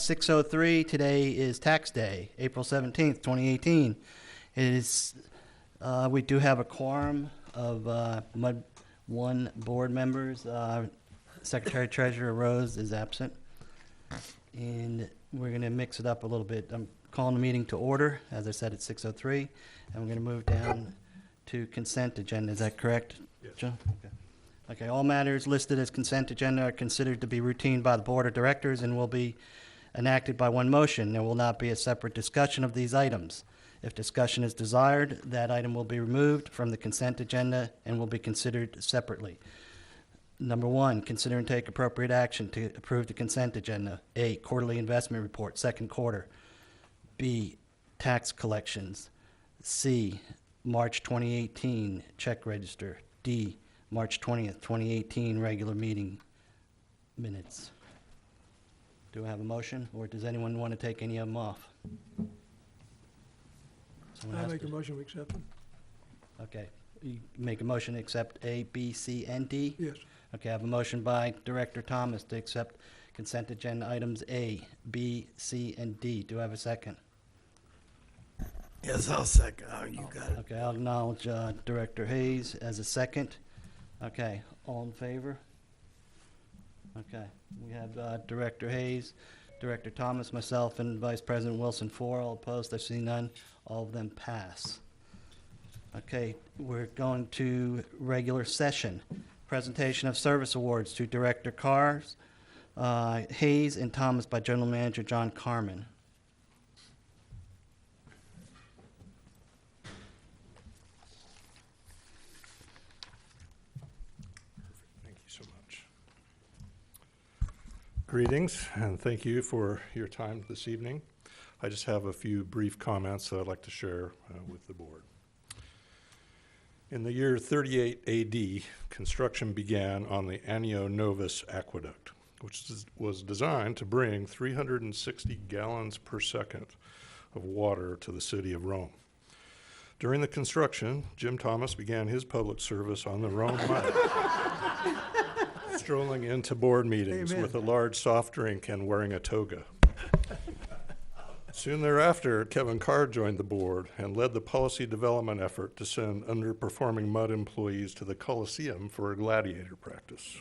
6:03. Today is tax day, April 17th, 2018. It is, we do have a quorum of MUD 1 board members. Secretary Treasurer Rose is absent. And we're going to mix it up a little bit. I'm calling the meeting to order. As I said, it's 6:03. And we're going to move down to consent agenda. Is that correct, Yes. John? Okay, all matters listed as consent agenda are considered to be routine by the Board of Directors and will be enacted by one motion. There will not be a separate discussion of these items. If discussion is desired, that item will be removed from the consent agenda and will be considered separately. Number 1, consider and take appropriate action to approve the consent agenda. A, quarterly investment report, second quarter. B, tax collections. C, March 2018 check register. D, March 20th, 2018 regular meeting minutes. Do I have a motion, or does anyone want to take any of them off? Someone I has make a to- motion to accept them. Okay, you make a motion to accept A, B, C, and D? Yes. Okay, I have a motion by Director Thomas to accept consent agenda items A, B, C, and D. Do I have a second? Yes, I'll second. Oh, you got it. Okay, I'll acknowledge Director Hayes as a second. Okay, all in favor? Okay, we have Director Hayes, Director Thomas, myself, and Vice President Wilson for. All opposed, I see none. All of them pass. Okay, we're going to regular session. Presentation of service awards to Director Carrs, Hayes, and Thomas by General Manager John Carmen. Thank you so much. Greetings, and thank you for your time this evening. I just have a few brief comments that I'd like to share with the board. In the year 38 AD, construction began on the Anio Novus Aqueduct, which was designed to bring 360 gallons per second of water to the city of Rome. During the construction, Jim Thomas began his public service on the Rome mud, strolling into board meetings with a large soft drink and wearing a toga. Soon thereafter, Kevin Carr joined the board and led the policy development effort to send underperforming MUD employees to the Coliseum for a gladiator practice.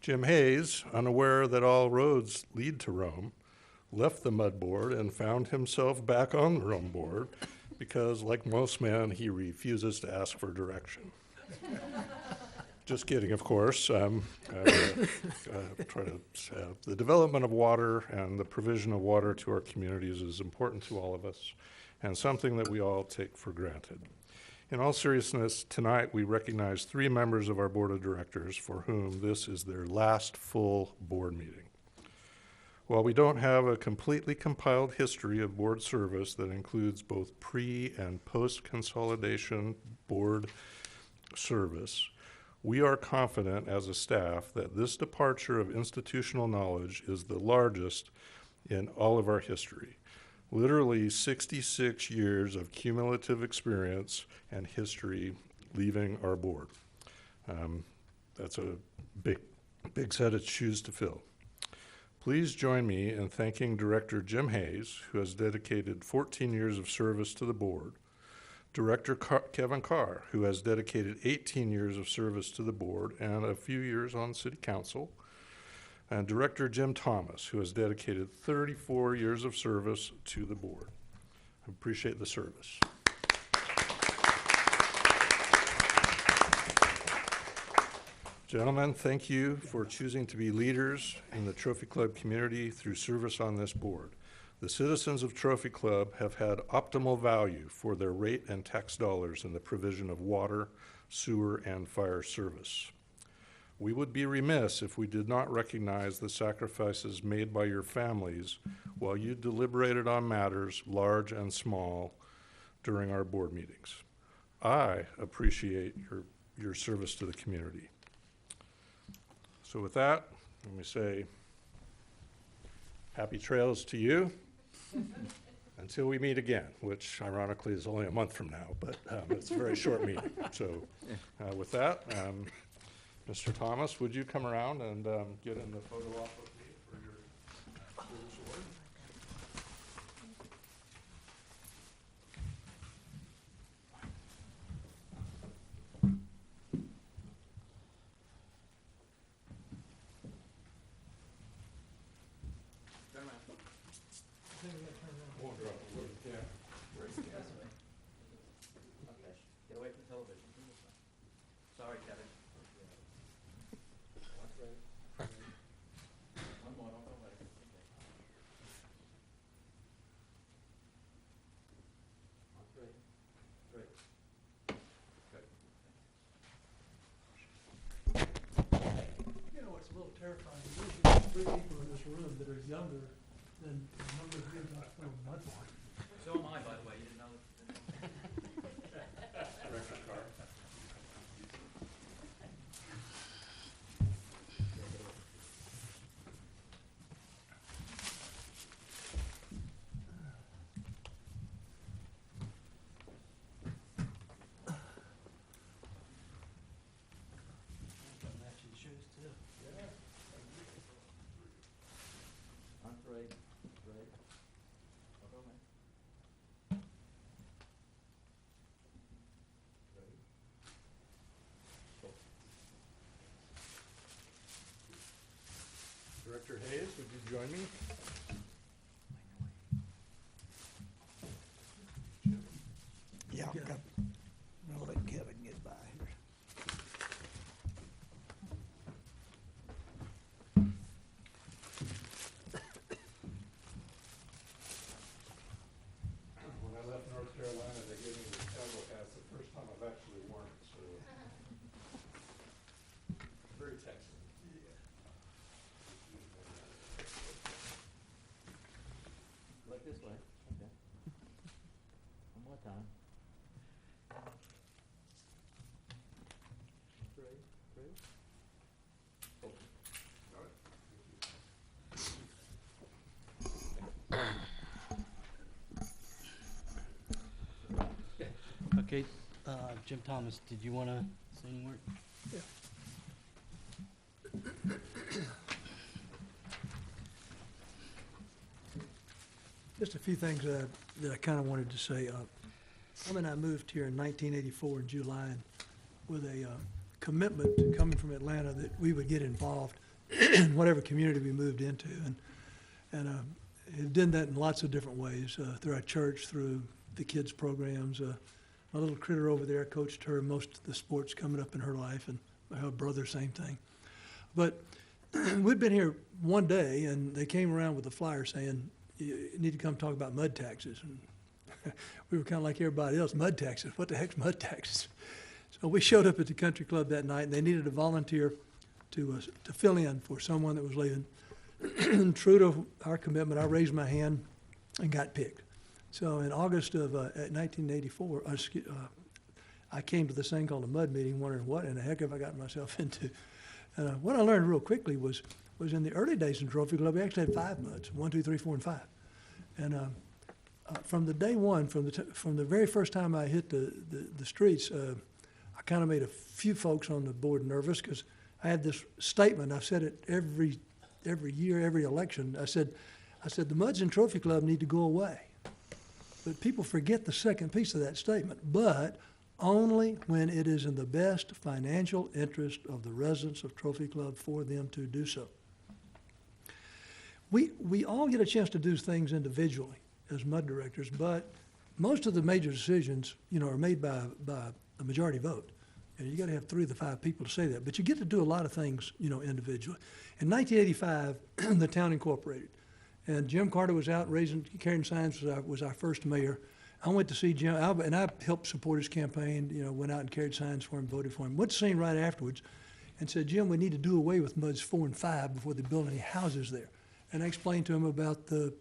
Jim Hayes, unaware that all roads lead to Rome, left the MUD board and found himself back on the Rome board because, like most men, he refuses to ask for direction. Just kidding, of course. The development of water and the provision of water to our communities is important to all of us and something that we all take for granted. In all seriousness, tonight we recognize 3 members of our board of directors for whom this is their last full board meeting. While we don't have a completely compiled history of board service that includes both pre- and post-consolidation board service, we are confident as a staff that this departure of institutional knowledge is the largest in all of our history. Literally 66 years of cumulative experience and history leaving our board. That's a big set of shoes to fill. Please join me in thanking Director Jim Hayes, who has dedicated 14 years of service to the board, Director Kevin Carr, who has dedicated 18 years of service to the board and a few years on City Council, and Director Jim Thomas, who has dedicated 34 years of service to the board. I appreciate the service. Gentlemen, thank you for choosing to be leaders in the Trophy Club community through service on this board. The citizens of Trophy Club have had optimal value for their rate and tax dollars in the provision of water, sewer, and fire service. We would be remiss if we did not recognize the sacrifices made by your families while you deliberated on matters large and small during our board meetings. I appreciate your service to the community. So with that, let me say happy trails to you. Until we meet again, which ironically is only a month from now, but it's a very short meeting. So with that, Mr. Thomas, would you come around and get in the photo op with me for your terrifying. There's three people in this room that are younger than the number of years I've spent on mud board. So am I, by the way, you didn't know that. Director Carr. Matching shoes too. I'm Ray. Ray. I'll go, man. Director Hayes, would you join me? Yeah, Yeah. I'm gonna let Kevin get by here. When I left North Carolina, they gave me the cowboy hat. It's the first time I've actually worn it, so. Very Texan. Look this way. Okay. One more time. Ray. Ray. Okay, Jim Thomas, did you want to say any word? Just a few things that I kind of wanted to say. Tom and I moved here in 1984 in July and with a commitment coming from Atlanta that we would get involved in whatever community we moved into. And have done that in lots of different ways, through our church, through the kids' programs. My little critter over there coached her most of the sports coming up in her life, and her brother, same thing. But we'd been here one day, and they came around with a flyer saying, you need to come talk about mud taxes. And we were kind of like everybody else, mud taxes, what the heck's mud taxes? So we showed up at the country club that night, and they needed a volunteer to fill in for someone that was leaving. True to our commitment, I raised my hand and got picked. So in August of 1984, I came to this thing called a mud meeting, wondering what in the heck have I gotten myself into. And what I learned real quickly was in the early days in Trophy Club, we actually had 5 muds, 1, 2, 3, 4, and 5. And from the day one, from the very first time I hit the streets, I kind of made a few folks on the board nervous because I had this statement. I've said it every year, every election. I said the muds in Trophy Club need to go away. But people forget the second piece of that statement. But only when it is in the best financial interest of the residents of Trophy Club for them to do so. We all get a chance to do things individually as mud directors, but most of the major decisions, are made by a majority vote. And you got to have 3 of the 5 people to say that. But you get to do a lot of things, individually. In 1985, the town incorporated. And Jim Carter was out carrying signs, was our first mayor. I went to see Jim, and I helped support his campaign, went out and carried signs for him, voted for him. Went to see him right afterwards and said, Jim, we need to do away with MUDs 4 and 5 before they build any houses there. And I explained to him about the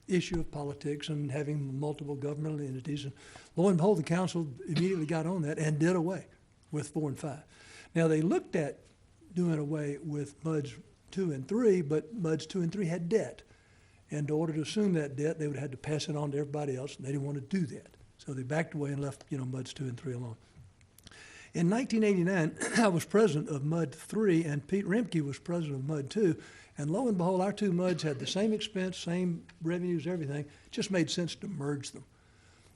issue of politics and having multiple governmental entities. And lo and behold, the council immediately got on that and did away with 4 and 5. Now, they looked at doing away with MUDs 2 and 3, but MUDs 2 and 3 had debt. And in order to assume that debt, they would have had to pass it on to everybody else, and they didn't want to do that. So they backed away and left, MUDs 2 and 3 alone. In 1989, I was president of MUD 3, and Pete Remke was president of MUD 2. And lo and behold, our 2 MUDs had the same expense, same revenues, everything. It just made sense to merge them.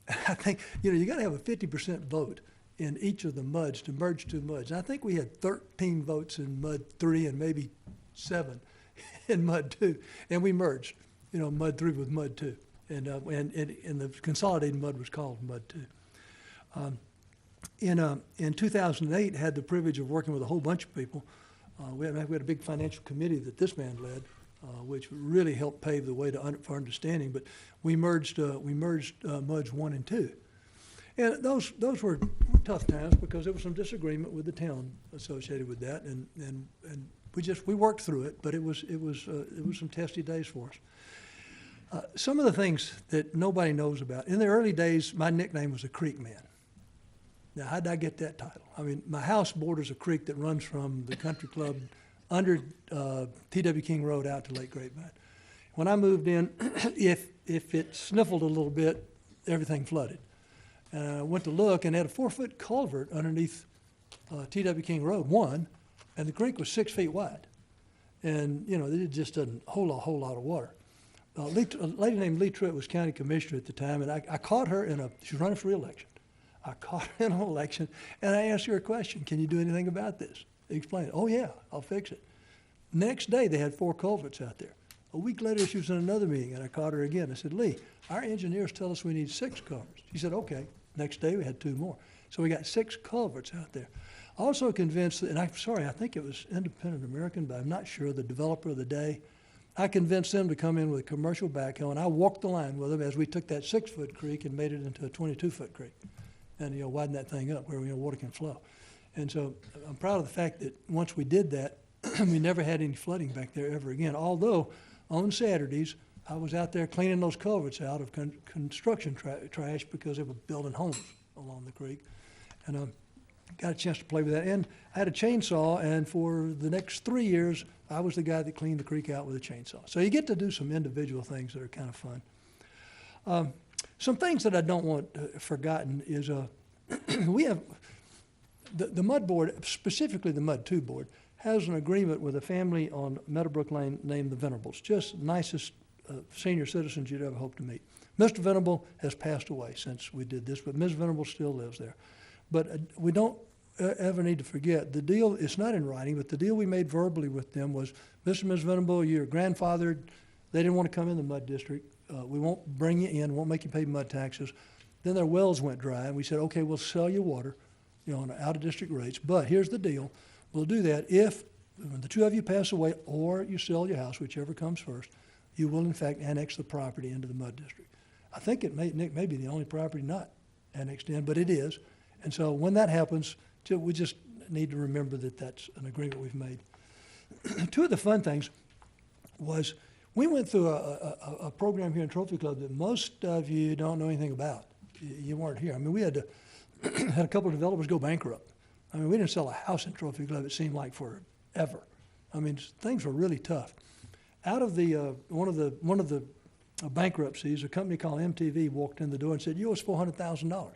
I think, you got to have a 50% vote in each of the MUDs to merge 2 MUDs. And I think we had 13 votes in MUD 3 and maybe 7 in MUD 2. And we merged, MUD 3 with MUD 2. And the consolidated MUD was called MUD 2. In 2008, had the privilege of working with a whole bunch of people. We had a big financial committee that this man led, which really helped pave the way for understanding. But we merged MUDs 1 and 2, and those were tough times because there was some disagreement with the town associated with that, and we worked through it, but it was some testy days for us. Some of the things that nobody knows about, in the early days, my nickname was a creek man. Now, how did I get that title? I mean, my house borders a creek that runs from the country club under T.W. King Road out to Lake Grapevine. When I moved in, if it sniffled a little bit, everything flooded. And I went to look, and they had a 4-foot culvert underneath T.W. King Road, and the creek was 6 feet wide. And, you know, it just doesn't hold a whole lot of water. A lady named Lee Truitt was county commissioner at the time, and I caught her she was running for re-election. I caught her in an election, and I asked her a question: can you do anything about this? Explain it. Oh yeah, I'll fix it. Next day, they had 4 culverts out there. A week later, she was in another meeting, and I caught her again. I said, Lee, our engineers tell us we need 6 culverts. She said, okay. Next day, we had 2 more. So we got 6 culverts out there. Also convinced, and I'm sorry, I think it was Independent American, but I'm not sure, the developer of the day. I convinced them to come in with a commercial backhoe, and I walked the line with them as we took that 6-foot creek and made it into a 22-foot creek. And, you know, widen that thing up where, you know, water can flow. And so I'm proud of the fact that once we did that, we never had any flooding back there ever again. Although on Saturdays, I was out there cleaning those culverts out of construction trash because they were building homes along the creek. And got a chance to play with that. And I had a chainsaw, and for the next 3 years, I was the guy that cleaned the creek out with a chainsaw. So you get to do some individual things that are kind of fun. Some things that I don't want forgotten is we have the Mud Board, specifically the Mud 2 Board, has an agreement with a family on Meadowbrook Lane named the Venerables, just nicest senior citizens you'd ever hope to meet. Mr. Venable has passed away since we did this, but Ms. Venable still lives there. But we don't ever need to forget, the deal, it's not in writing, but the deal we made verbally with them was, Mr. and Ms. Venable, you're grandfathered. They didn't want to come in the mud district. We won't bring you in, won't make you pay mud taxes. Then their wells went dry, and we said, okay, we'll sell you water, you know, on out-of-district rates. But here's the deal. We'll do that if the 2 of you pass away or you sell your house, whichever comes first, you will, in fact, annex the property into the mud district. I think it may be the only property not annexed in, but it is. And so when that happens, we just need to remember that that's an agreement we've made. 2 of the fun things was we went through a program here in Trophy Club that most of you don't know anything about. You weren't here. I mean, we had a couple of developers go bankrupt. I mean, we didn't sell a house in Trophy Club, it seemed like, forever. I mean, things were really tough. Out of the one of the bankruptcies, a company called MTV walked in the door and said, you owe us $400,000.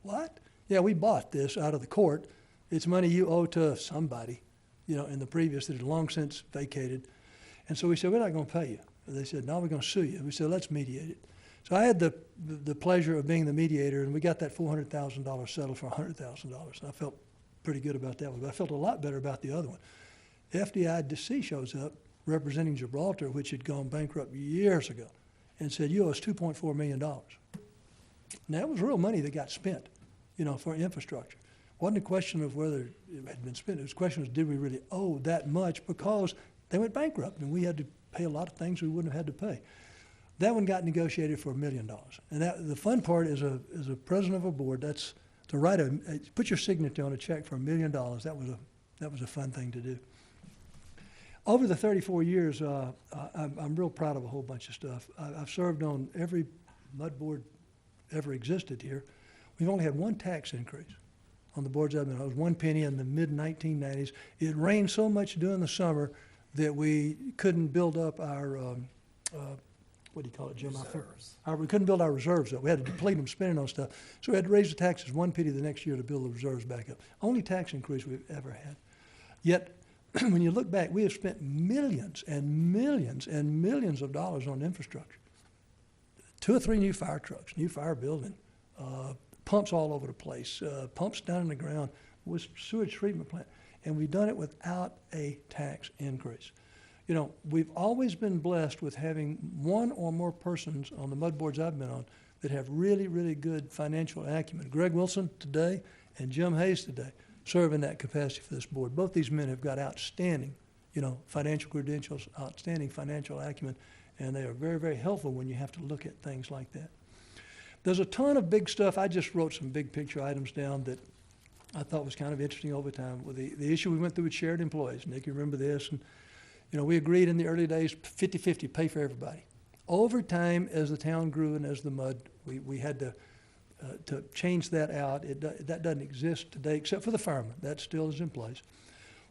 What? Yeah, we bought this out of the court. It's money you owe to somebody, you know, in the previous that had long since vacated. And so we said, we're not going to pay you. And they said, no, we're going to sue you. We said, let's mediate it. So I had the pleasure of being the mediator, and we got that $400,000 settled for $100,000. And I felt pretty good about that one, but I felt a lot better about the other one. FDIC shows up representing Gibraltar, which had gone bankrupt years ago, and said, you owe us $2.4 million. Now, that was real money that got spent, you know, for infrastructure. It wasn't a question of whether it had been spent. It was a question of, did we really owe that much, because they went bankrupt, and we had to pay a lot of things we wouldn't have had to pay. That one got negotiated for $1 million. And the fun part is a president of a board, that's to write put your signature on a check for $1 million. That was a fun thing to do. Over the 34 years, I'm real proud of a whole bunch of stuff. I've served on every mud board ever existed here. We've only had 1 tax increase on the boards I've been on. It was 1 penny in the mid-1990s. It rained so much during the summer that we couldn't build up our, what do you call it, Jim? Reserves. We couldn't build our reserves up. We had to deplete them spending on stuff. So we had to raise the taxes 1 penny the next year to build the reserves back up. Only tax increase we've ever had. Yet, when you look back, we have spent millions and millions and millions of dollars on infrastructure. 2 or 3 new fire trucks, new fire building, pumps all over the place, pumps down in the ground with sewage treatment plant. And we've done it without a tax increase. You know, we've always been blessed with having 1 or more persons on the mud boards I've been on that have really, really good financial acumen. Greg Wilson today and Jim Hayes today serve in that capacity for this board. Both these men have got outstanding, you know, financial credentials, outstanding financial acumen, and they are very, very helpful when you have to look at things like that. There's a ton of big stuff. I just wrote some big picture items down that I thought was kind of interesting over time with the issue we went through with shared employees. Nick, you remember this? And, you know, we agreed in the early days, 50-50, pay for everybody. Over time, as the town grew and as the mud, we had to change that out. That doesn't exist today, except for the firemen. That still is in place.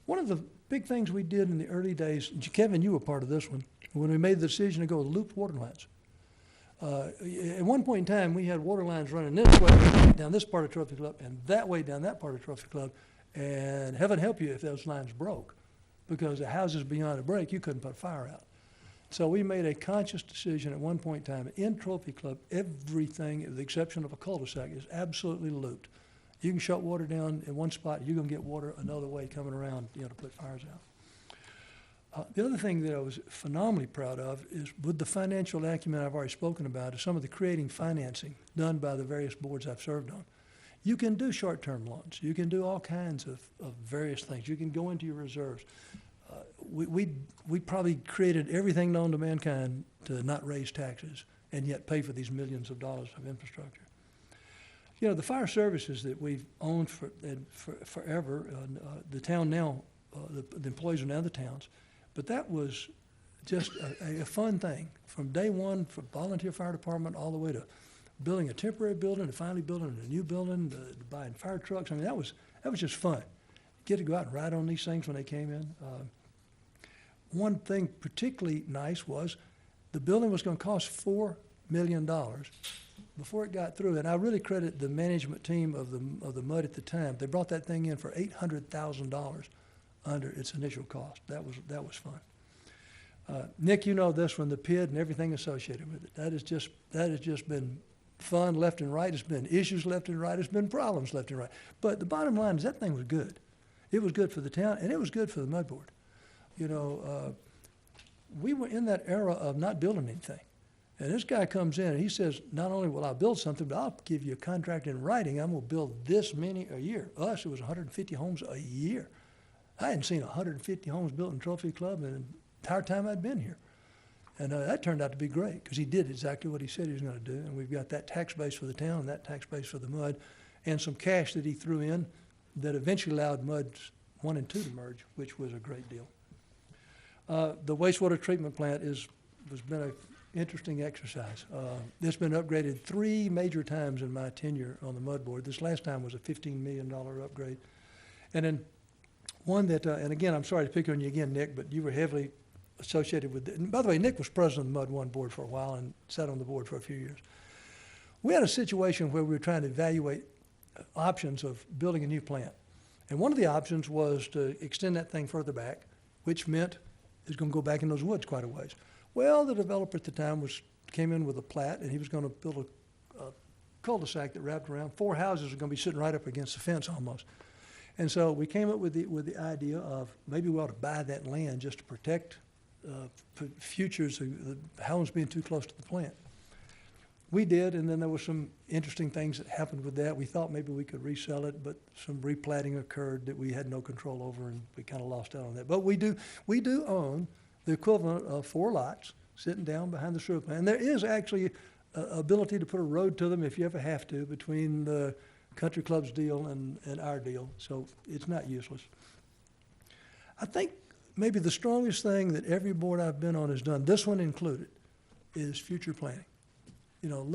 One of the big things we did in the early days, Kevin, you were part of this one, when we made the decision to go with looped water lines. At one point in time, we had water lines running this way down this part of Trophy Club and that way down that part of Trophy Club. And heaven help you if those lines broke, because the houses beyond a break, you couldn't put a fire out. So we made a conscious decision at one point in time, in Trophy Club, everything, with the exception of a cul-de-sac, is absolutely looped. You can shut water down in one spot, you're gonna get water another way coming around, you know, to put fires out. The other thing that I was phenomenally proud of is, with the financial acumen I've already spoken about, is some of the creating financing done by the various boards I've served on. You can do short-term loans. You can do all kinds of various things. You can go into your reserves. We probably created everything known to mankind to not raise taxes and yet pay for these millions of dollars of infrastructure. You know, the fire services that we've owned forever, the town now, the employees are now the town's. But that was just a fun thing from day one, from volunteer fire department all the way to building a temporary building, to finally building a new building, to buying fire trucks. I mean, that was just fun. Get to go out and ride on these things when they came in. One thing particularly nice was the building was going to cost $4 million before it got through. And I really credit the management team of the MUD at the time. They brought that thing in for $800,000 under its initial cost. That was fun. Nick, you know this one, the PID and everything associated with it. That has just been fun left and right. It's been issues left and right. It's been problems left and right. But the bottom line is that thing was good. It was good for the town, and it was good for the mud board. You know, we were in that era of not building anything. And this guy comes in and he says, not only will I build something, but I'll give you a contract in writing. I'm going to build this many a year. Us, it was 150 homes a year. I hadn't seen 150 homes built in Trophy Club in the entire time I'd been here. And that turned out to be great, because he did exactly what he said he was going to do. And we've got that tax base for the town, and that tax base for the MUD, and some cash that he threw in that eventually allowed MUDs 1 and 2 to merge, which was a great deal. The wastewater treatment plant has been an interesting exercise. It's been upgraded 3 major times in my tenure on the MUD board. This last time was a $15 million upgrade. And then one that, and again, I'm sorry to pick on you again, Nick, but you were heavily associated with it. And by the way, Nick was president of the MUD 1 board for a while and sat on the board for a few years. We had a situation where we were trying to evaluate options of building a new plant. And one of the options was to extend that thing further back, which meant it's going to go back in those woods quite a ways. Well, the developer at the time came in with a plat, and he was going to build a cul-de-sac that wrapped around. 4 houses are going to be sitting right up against the fence almost. And so we came up with the idea of maybe we ought to buy that land just to protect futures of the homes being too close to the plant. We did, and then there were some interesting things that happened with that. We thought maybe we could resell it, but some replatting occurred that we had no control over, and we kind of lost out on that. But we do own the equivalent of 4 lots sitting down behind the sewer plant. And there is actually ability to put a road to them if you ever have to, between the Country Club's deal and our deal, so it's not useless. I think maybe the strongest thing that every board I've been on has done, this one included, is future planning. You know,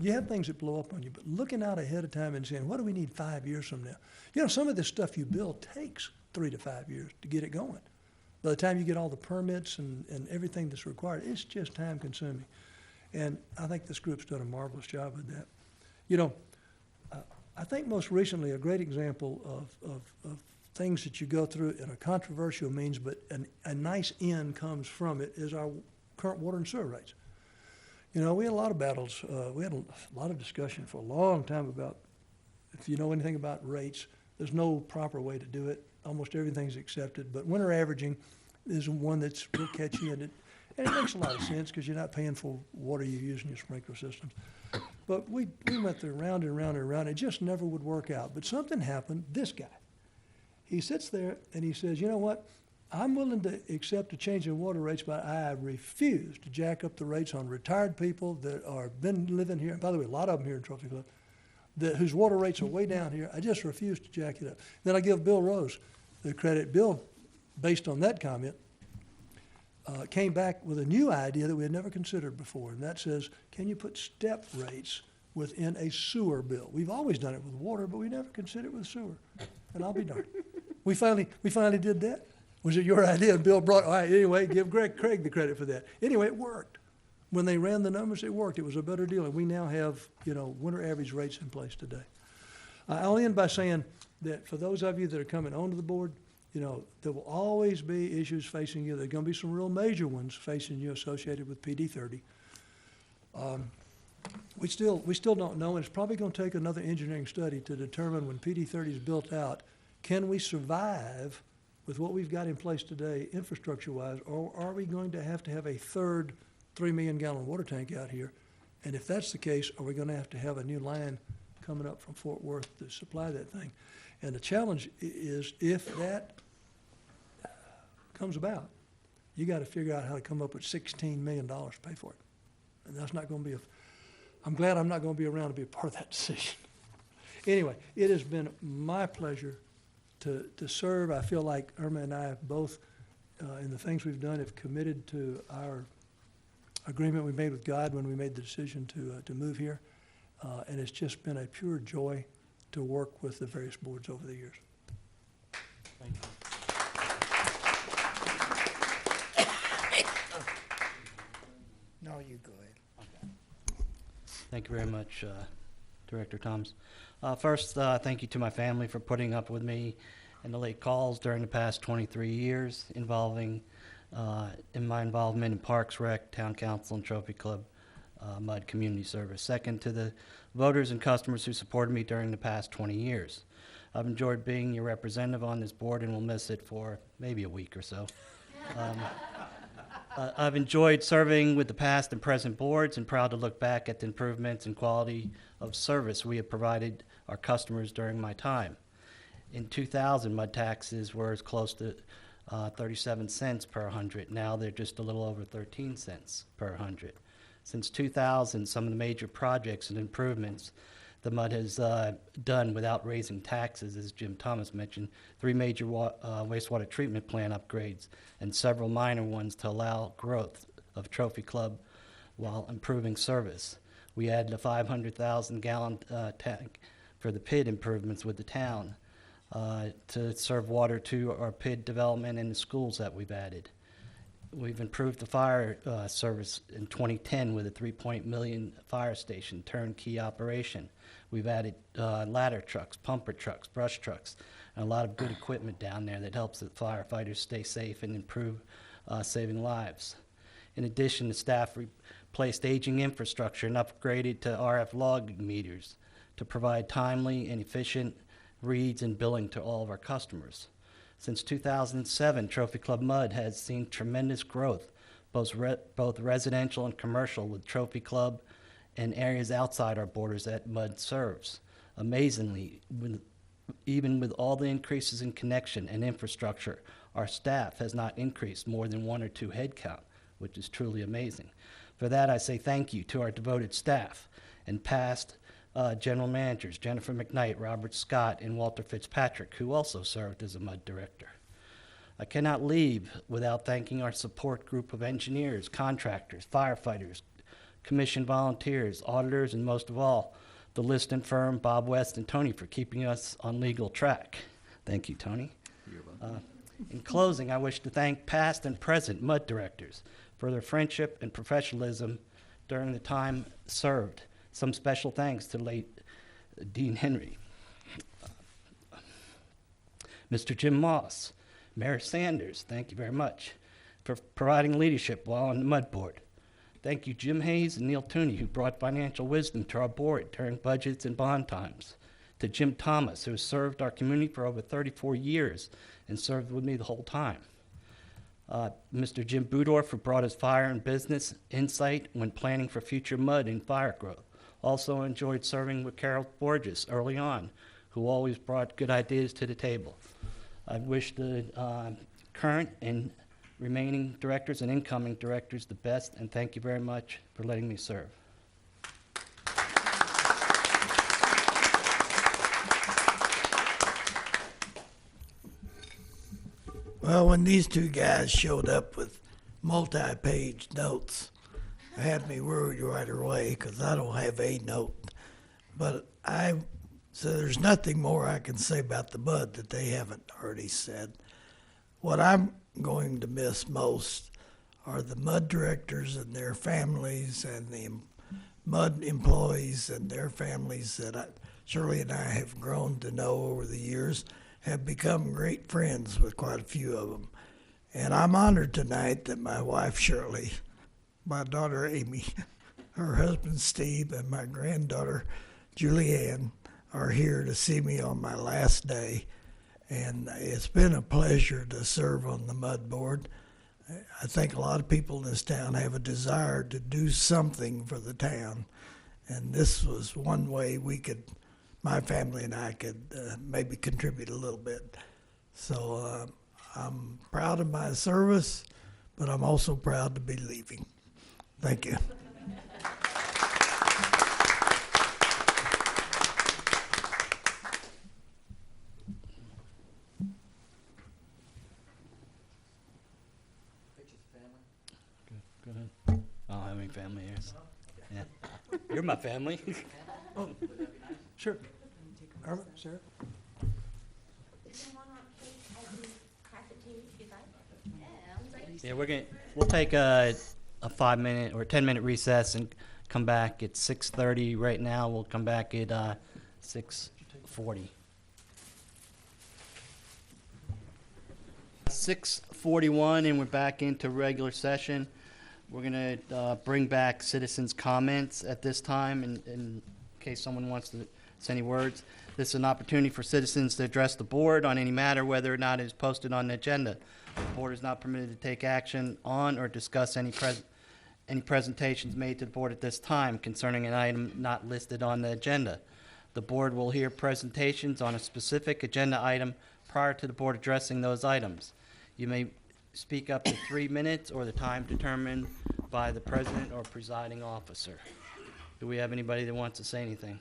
you have things that blow up on you, but looking out ahead of time and saying, what do we need 5 years from now? You know, some of this stuff you build takes 3 to 5 years to get it going. By the time you get all the permits and everything that's required, it's just time consuming. And I think this group's done a marvelous job with that. You know, I think most recently a great example of things that you go through in a controversial means, but a nice end comes from it, is our current water and sewer rates. You know, we had a lot of battles. We had a lot of discussion for a long time about, if you know anything about rates, there's no proper way to do it. Almost everything's accepted, but winter averaging is one that's real catchy, and it makes a lot of sense because you're not paying for water you use in your sprinkler systems. But we went through round and round and round. It just never would work out. But something happened. This guy, he sits there and he says, you know what? I'm willing to accept a change in water rates, but I refuse to jack up the rates on retired people that are been living here. By the way, a lot of them here in Trophy Club whose water rates are way down here, I just refuse to jack it up. Then I give Bill Rose the credit. Bill, based on that comment, came back with a new idea that we had never considered before, and that says, can you put step rates within a sewer bill? We've always done it with water, but we never considered it with sewer. And I'll be darned. We finally did that. Was it your idea? And Bill brought, all right, anyway, give Craig the credit for that. Anyway, it worked. When they ran the numbers, it worked. It was a better deal, and we now have, winter average rates in place today. I'll end by saying that for those of you that are coming onto the board, there will always be issues facing you. There are going to be some real major ones facing you associated with PD 30. We still don't know, and it's probably going to take another engineering study to determine when PD 30 is built out, can we survive with what we've got in place today infrastructure-wise, or are we going to have a third 3 million gallon water tank out here? And if that's the case, are we going to have a new line coming up from Fort Worth to supply that thing? And the challenge is, if that comes about, you got to figure out how to come up with $16 million to pay for it. And that's not going to be I'm glad I'm not going to be around to be a part of that decision. Anyway, it has been my pleasure to serve. I feel like Irma and I have both, in the things we've done, have committed to our agreement we made with God when we made the decision to move here. And it's just been a pure joy to work with the various boards over the years. Thank you. No, you go ahead. Thank you very much, Director Thomas. First, thank you to my family for putting up with me and the late calls during the past 23 years in my involvement in Parks Rec, Town Council, and Trophy Club Mud Community Service. Second, to the voters and customers who supported me during the past 20 years. I've enjoyed being your representative on this board and will miss it for maybe a week or so. I've enjoyed serving with the past and present boards and proud to look back at the improvements and quality of service we have provided our customers during my time. In 2000, mud taxes were as close to 37 cents per 100. Now they're just a little over 13 cents per 100. Since 2000, some of the major projects and improvements the mud has done without raising taxes, as Jim Thomas mentioned, 3 major wastewater treatment plant upgrades and several minor ones to allow growth of Trophy Club while improving service. We added a 500,000 gallon tank for the PID improvements with the town to serve water to our PID development and the schools that we've added. We've improved the fire service in 2010 with a $3 million fire station turnkey operation. We've added ladder trucks, pumper trucks, brush trucks, and a lot of good equipment down there that helps the firefighters stay safe and improve saving lives. In addition, the staff replaced aging infrastructure and upgraded to RF logging meters to provide timely and efficient reads and billing to all of our customers. Since 2007, Trophy Club Mud has seen tremendous growth, both residential and commercial, with Trophy Club and areas outside our borders that Mud serves. Amazingly, even with all the increases in connection and infrastructure, our staff has not increased more than 1 or 2 headcount, which is truly amazing. For that, I say thank you to our devoted staff and past general managers, Jennifer McKnight, Robert Scott, and Walter Fitzpatrick, who also served as a MUD director. I cannot leave without thanking our support group of engineers, contractors, firefighters, commission volunteers, auditors, and most of all, the listing firm, Bob West and Tony, for keeping us on legal track. Thank you, Tony. In closing, I wish to thank past and present MUD directors for their friendship and professionalism during the time served. Some special thanks to late Dean Henry, Mr. Jim Moss, Mayor Sanders, thank you very much for providing leadership while on the MUD board. Thank you, Jim Hayes and Neil Tooney, who brought financial wisdom to our board during budgets and bond times. To Jim Thomas, who has served our community for over 34 years and served with me the whole time. Mr. Jim Budorf, who brought his fire and business insight when planning for future MUD and fire growth. Also enjoyed serving with Carol Borges early on, who always brought good ideas to the table. I wish the current and remaining directors and incoming directors the best, and thank you very much for letting me serve. Well, when these two guys showed up with multi-page notes, it had me worried right away because I don't have a note. But so there's nothing more I can say about the mud that they haven't already said. What I'm going to miss most are the mud directors and their families and the mud employees and their families that Shirley and I have grown to know over the years, have become great friends with quite a few of them. And I'm honored tonight that my wife Shirley, my daughter Amy, her husband Steve, and my granddaughter Julianne are here to see me on my last day. And it's been a pleasure to serve on the Mud Board. I think a lot of people in this town have a desire to do something for the town. And this was one way my family and I could maybe contribute a little bit. So I'm proud of my service, but I'm also proud to be leaving. Thank you. Go ahead. I don't have any family here. So. Yeah. You're my family. Oh, sure. Irma, Sarah? Yeah, we'll take a 5-minute or 10-minute recess and come back at 6:30 right now. We'll come back at 6:40. 6:41 and we're back into regular session. We're gonna bring back citizens' comments at this time in case someone wants to say any words. This is an opportunity for citizens to address the board on any matter, whether or not it is posted on the agenda. The board is not permitted to take action on or discuss any presentations made to the board at this time concerning an item not listed on the agenda. The board will hear presentations on a specific agenda item prior to the board addressing those items. You may speak up to 3 minutes or the time determined by the president or presiding officer. Do we have anybody that wants to say anything?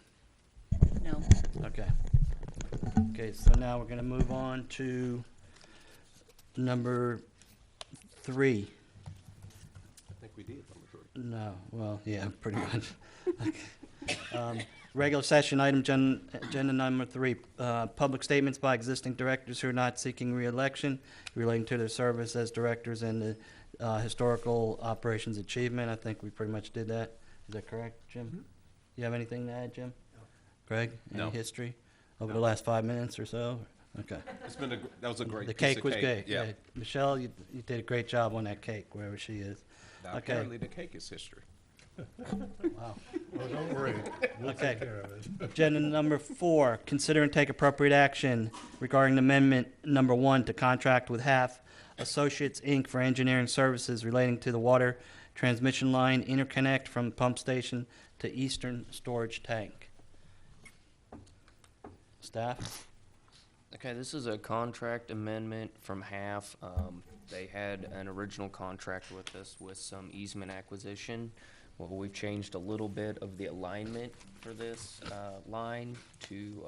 No. Okay. Okay, so now we're gonna move on to number 3. I think we did, number 3. No, well, yeah, pretty much. Okay. Regular session item, agenda number 3, public statements by existing directors who are not seeking re-election relating to their service as directors and the historical operations achievement. I think we pretty much did that. Is that correct, Jim? Mm-hmm. You have anything to add, Jim? No. Greg, any No. history over the last 5 minutes or so? Okay. That was a great The piece cake of was great. Yeah. Michelle, you did a great job on that cake, wherever she is. Now, Okay. apparently the cake is history. Wow. Oh, don't worry. We'll Okay. take care of it. Agenda number 4, consider and take appropriate action regarding amendment number 1 to contract with Half Associates, Inc. for engineering services relating to the water transmission line interconnect from pump station to eastern storage tank. Staff? Okay, this is a contract amendment from Half. They had an original contract with us with some easement acquisition. Well, we've changed a little bit of the alignment for this line to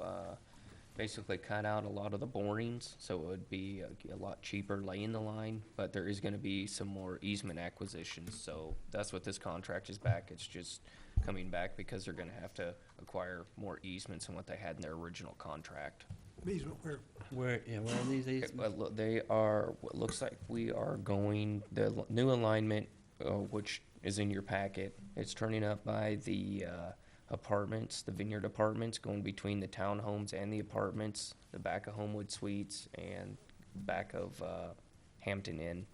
basically cut out a lot of the borings, so it would be a lot cheaper laying the line, but there is gonna be some more easement acquisitions, so that's what this contract is back. It's just coming back because they're gonna have to acquire more easements than what they had in their original contract. Easement, where, Where are these Okay, easements? well, look, they are, what looks like we are going, new alignment, which is in your packet, it's turning up by the apartments, the Vineyard Apartments, going between the townhomes and the apartments, the back of Homewood Suites and back of Hampton Inn,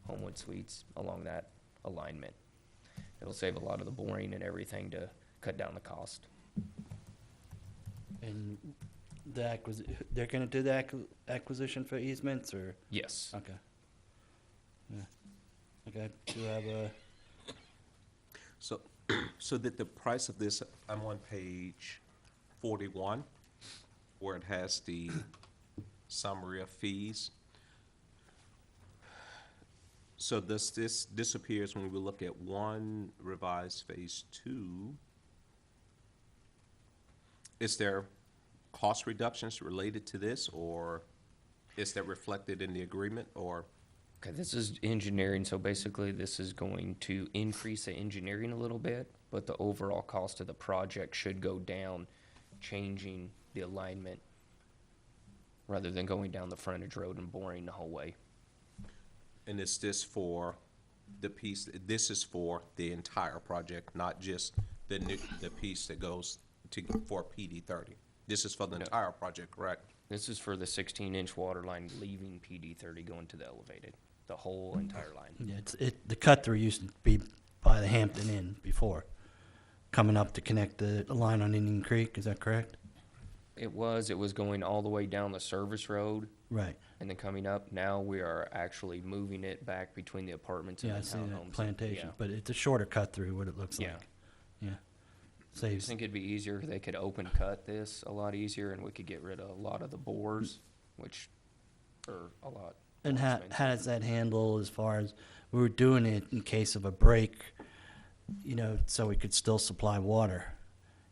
Homewood Suites, along that alignment. It'll save a lot of the boring and everything to cut down the cost. And they're gonna do the acquisition for easements, or? Yes. Okay. Yeah. Okay, do you have a, So that the price of this, I'm on page 41, where it has the summary of fees. So this disappears when we look at 1 revised phase 2. Is there cost reductions related to this, or Is that reflected in the agreement, or? Okay, this is engineering, so basically this is going to increase the engineering a little bit, but the overall cost of the project should go down, changing the alignment rather than going down the frontage road and boring the whole way. And is this for the piece, this is for the entire project, not just the piece that goes to, for PD 30? This is for the entire project, correct? This is for the 16-inch water line leaving PD 30 going to the elevated, the whole entire line. Yeah, the cut-through used to be by the Hampton Inn before, coming up to connect the line on Indian Creek, is that correct? It was going all the way down the service road Right. and then coming up. Now we are actually moving it back between the apartments and Yeah, I the see townhomes. that plantation, Yeah. but it's a shorter cut-through, what it looks like. Yeah. Yeah. I Saves, think it'd be easier if they could open cut this a lot easier and we could get rid of a lot of the bores, which are a lot and more how expensive. does that handle as far as, we were doing it in case of a break, you know, so we could still supply water,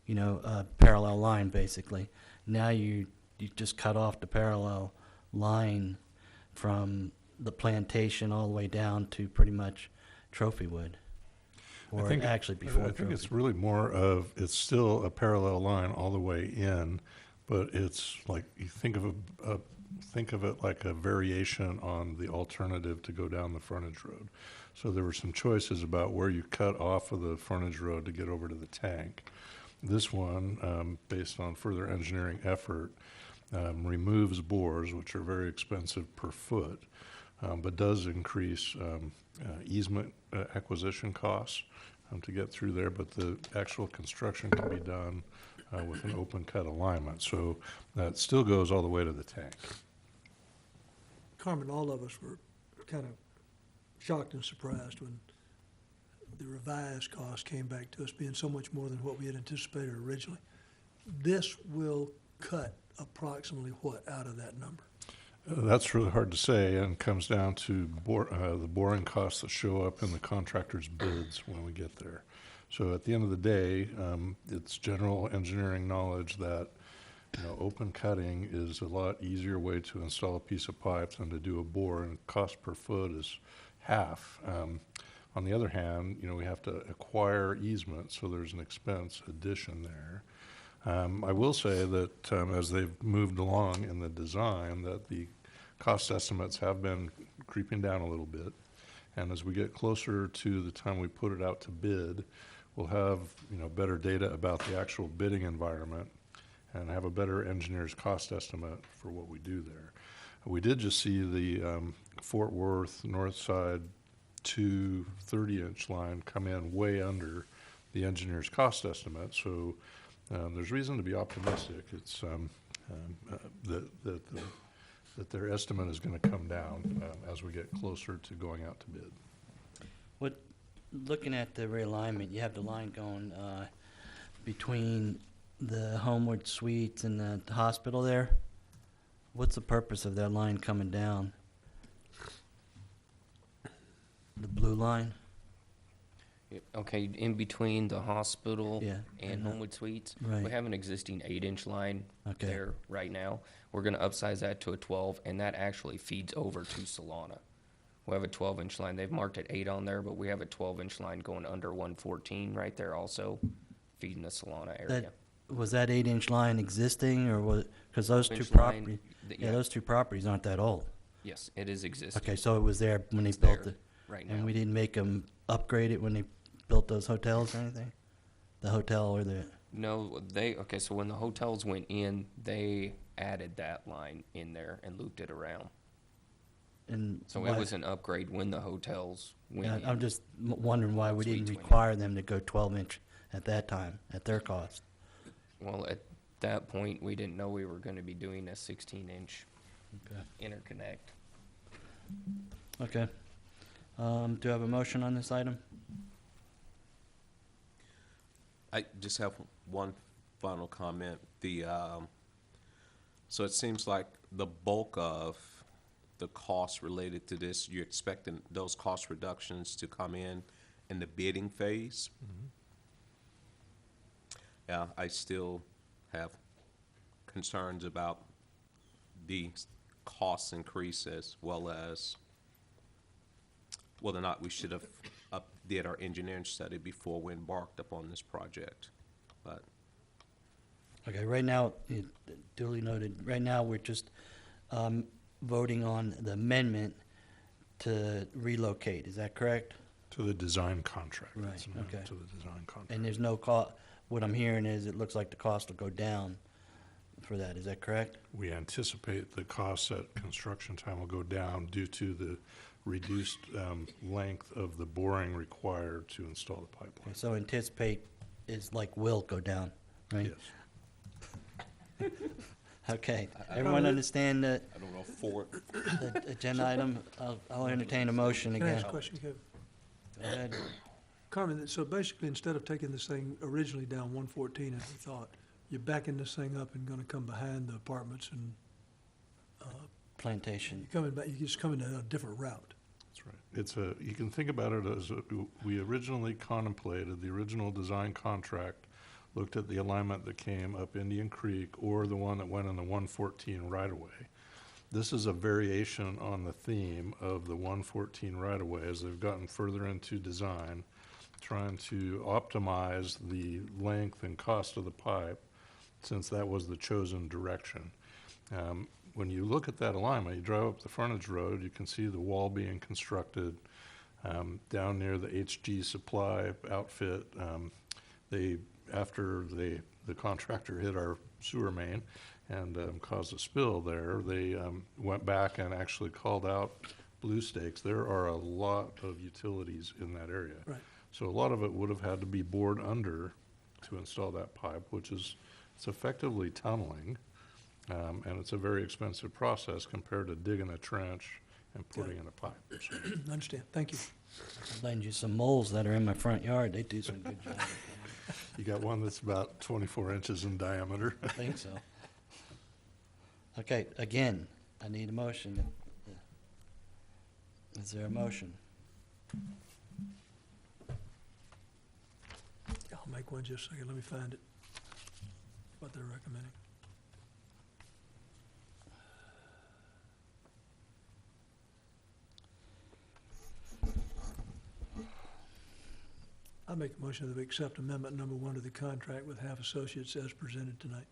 you know, parallel line, basically. Now you just cut off the parallel line from the plantation all the way down to pretty much Trophywood. Or actually before I think Trophy. it's really more of, it's still a parallel line all the way in, but it's like, you think of it like a variation on the alternative to go down the frontage road. So there were some choices about where you cut off of the frontage road to get over to the tank. This one, based on further engineering effort, removes bores, which are very expensive per foot, but does increase easement acquisition costs to get through there, but the actual construction can be done with an open cut alignment. So that still goes all the way to the tank. Carmen, all of us were kind of shocked and surprised when the revised cost came back to us being so much more than what we had anticipated originally. This will cut approximately what out of that number? That's really hard to say, and comes down to the boring costs that show up in the contractor's bids when we get there. So at the end of the day, it's general engineering knowledge that, you know, open cutting is a lot easier way to install a piece of pipe than to do a bore, and cost per foot is half. On the other hand, you know, we have to acquire easement, so there's an expense addition there. I will say that as they've moved along in the design, that the cost estimates have been creeping down a little bit. And as we get closer to the time we put it out to bid, we'll have, you know, better data about the actual bidding environment and have a better engineer's cost estimate for what we do there. We did just see the Fort Worth North Side 2 30-inch line come in way under the engineer's cost estimate. So there's reason to be optimistic. It's that their estimate is going to come down as we get closer to going out to bid. What, looking at the realignment, you have the line going between the Homewood Suites and the hospital there. What's the purpose of that line coming down? The blue line? Okay, in between the hospital Yeah, and and, Homewood Suites, right. we have an existing 8-inch line Okay. there right now. We're gonna upsize that to a 12, and that actually feeds over to Solana. We have a 12-inch line. They've marked it 8 on there, but we have a 12-inch line going under 114 right there also, feeding the Solana area. Was that 8-inch line existing, or was, because those two 12-inch line, properties, th- yeah, yeah. those two properties aren't that old. Yes, it is existing. Okay, so it was there when they It's built there it. right And now. we didn't make them upgrade it when they built those hotels or anything? The hotel or the, No, okay, so when the hotels went in, they added that line in there and looped it around. and So why- it was an upgrade when the hotels went yeah, in. I'm just wondering why we didn't Suites went in. require them to go 12-inch at that time, at their cost. Well, at that point, we didn't know we were gonna be doing a 16-inch Okay. interconnect. Okay. Do I have a motion on this item? I just have one final comment. So it seems like the bulk of the costs related to this, you're expecting those cost reductions to come in the bidding phase. Yeah, I still have concerns about the costs increase as well as whether or not we should have did our engineering study before we embarked upon this project. But Okay, right now, duly noted, right now, we're just voting on the amendment to relocate, is that correct? To the design contract. Right, It's amended okay. To the design contract. And there's no cost, what I'm hearing is it looks like the cost will go down for that, is that correct? We anticipate the costs at construction time will go down due to the reduced length of the boring required to install the pipeline. So anticipate is like will go down, right? Yes. Okay, everyone understand the I don't know, for, the agenda item? I'll entertain a motion Can I again. ask a question, Kevin? Go ahead. Carmen, so basically, instead of taking this thing originally down 114 as we thought, you're backing this thing up and gonna come behind the apartments and Plantation. you're coming back, you're just coming a different route. That's right. It's you can think about it as we originally contemplated, the original design contract looked at the alignment that came up Indian Creek or the one that went in the 114 right-of-way. This is a variation on the theme of the 114 right-of-way as they've gotten further into design, trying to optimize the length and cost of the pipe since that was the chosen direction. When you look at that alignment, you drive up the frontage road, you can see the wall being constructed down near the HG Supply outfit. After the contractor hit our sewer main and caused a spill there, they went back and actually called out blue stakes. There are a lot of utilities in that area. Right. So a lot of it would have had to be bored under to install that pipe, which is, it's effectively tunneling. And it's a very expensive process compared to digging a trench and putting in a pipe. So, I understand, thank you. I'll lend you some moles that are in my front yard. They do some good job. you got one that's about 24 inches in diameter. I think so. Okay, again, I need a motion. Is there a motion? I'll make one just a second, let me find it, what they're recommending. I make a motion that we accept amendment number 1 to the contract with Half Associates as presented tonight.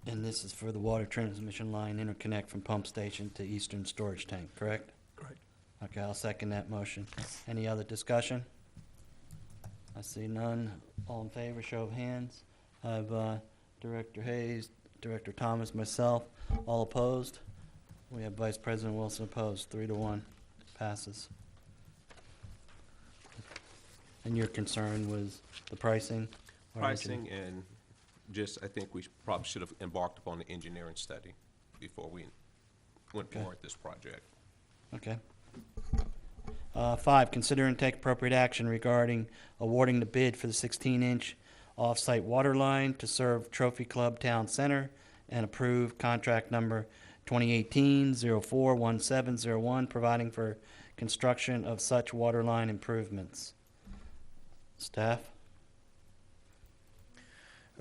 And this is for the water transmission line interconnect from pump station to eastern storage tank, correct? Correct. Okay, I'll second that motion. Any other discussion? I see none. All in favor, show of hands. I have Director Hayes, Director Thomas, myself. All opposed? We have Vice President Wilson opposed, 3-1. Passes. And your concern was the pricing? or pricing and just, I think we probably should have embarked upon the engineering study before we went Okay. forward with this project. Okay. 5, consider and take appropriate action regarding awarding the bid for the 16-inch off-site water line to serve Trophy Club Town Center and approve contract number 2018-041701, providing for construction of such water line improvements. Staff?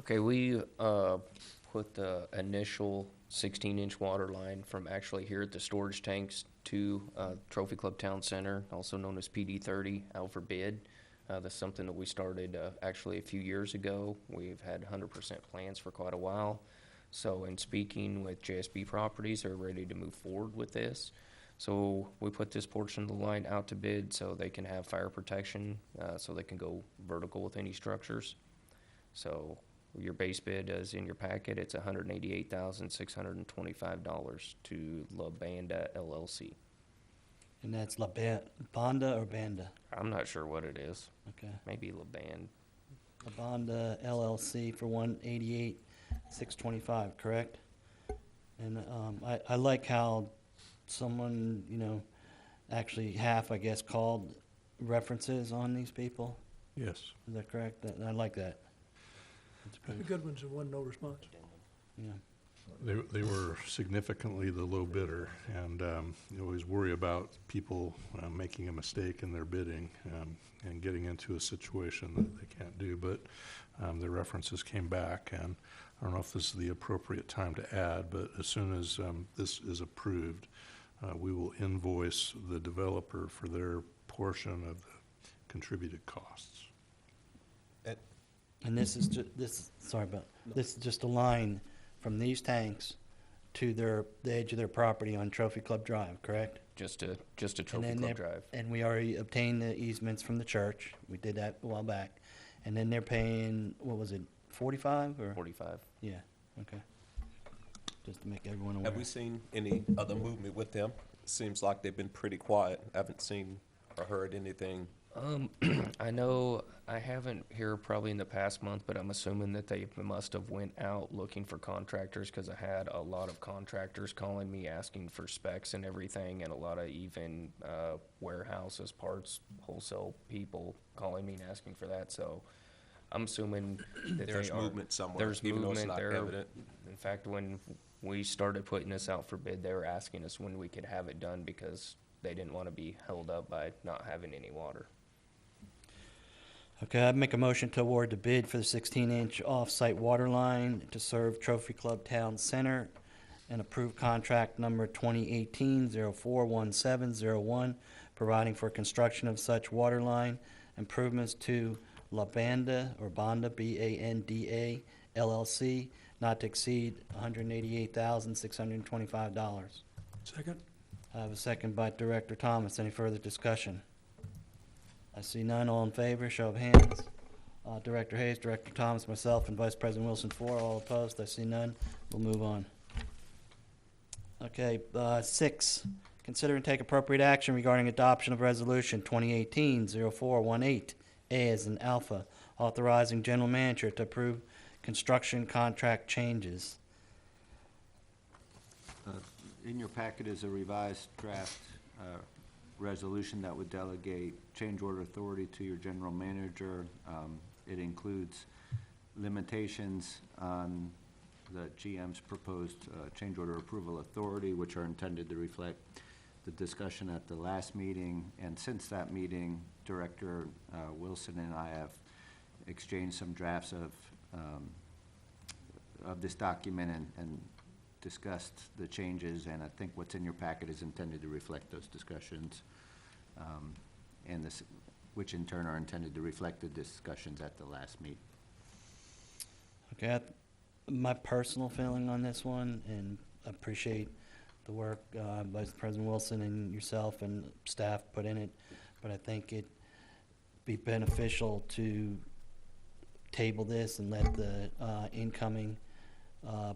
Okay, we put the initial 16-inch water line from actually here at the storage tanks to Trophy Club Town Center, also known as PD30, out for bid. That's something that we started actually a few years ago. We've had 100% plans for quite a while. So in speaking with JSB Properties, they're ready to move forward with this. So we put this portion of the line out to bid so they can have fire protection, so they can go vertical with any structures. So your base bid is in your packet. It's $188,625 to La Banda LLC. And that's Banda or Banda? I'm not sure what it is. Okay. Maybe La Banda. La Banda LLC for $188,625, correct? And I like how someone, actually half, I guess, called references on these people. Yes. Is that correct? I like that. That's The good, good ones and one no response. yeah. They were significantly the low bidder, and you always worry about people making a mistake in their bidding and getting into a situation that they can't do, but the references came back, and I don't know if this is the appropriate time to add, but as soon as this is approved, we will invoice the developer for their portion of the contributed costs. And this is this is just a line from these tanks to the edge of their property on Trophy Club Drive, correct? Just a And Trophy then Club they're- Drive. And we already obtained the easements from the church. We did that a while back. And then they're paying, what was it, 45 or? 45. Yeah, okay. Just to make everyone aware. Have we seen any other movement with them? Seems like they've been pretty quiet. I haven't seen or heard anything. I know I haven't here probably in the past month, but I'm assuming that they must have went out looking for contractors, because I had a lot of contractors calling me asking for specs and everything, and a lot of even warehouses, parts, wholesale people calling me and asking for that. So I'm assuming that There's they are. movement somewhere, There's even though it's movement not there. evident. In fact, when we started putting this out for bid, they were asking us when we could have it done, because they didn't want to be held up by not having any water. Okay, I'd make a motion to award the bid for the 16-inch off-site water line to serve Trophy Club Town Center and approve contract number 2018-041701, providing for construction of such water line improvements to La Banda, or Banda, B-A-N-D-A, LLC, not to exceed $188,625. Second? I have a second by Director Thomas. Any further discussion? I see none. All in favor, show of hands. Director Hayes, Director Thomas, myself, and Vice President Wilson, for. All opposed. I see none. We'll move on. Okay, 6, consider and take appropriate action regarding adoption of Resolution 2018-0418, A as in Alpha, authorizing general manager to approve construction contract changes. In your packet is a revised draft resolution that would delegate change order authority to your general manager. It includes limitations on the GM's proposed change order approval authority, which are intended to reflect the discussion at the last meeting. And since that meeting, Director Wilson and I have exchanged some drafts of this document and discussed the changes, and I think what's in your packet is intended to reflect those discussions, and this, which in turn are intended to reflect the discussions at the last meeting. Okay, my personal feeling on this one, and I appreciate the work Vice President Wilson and yourself and staff put in it, but I think it'd be beneficial to table this and let the incoming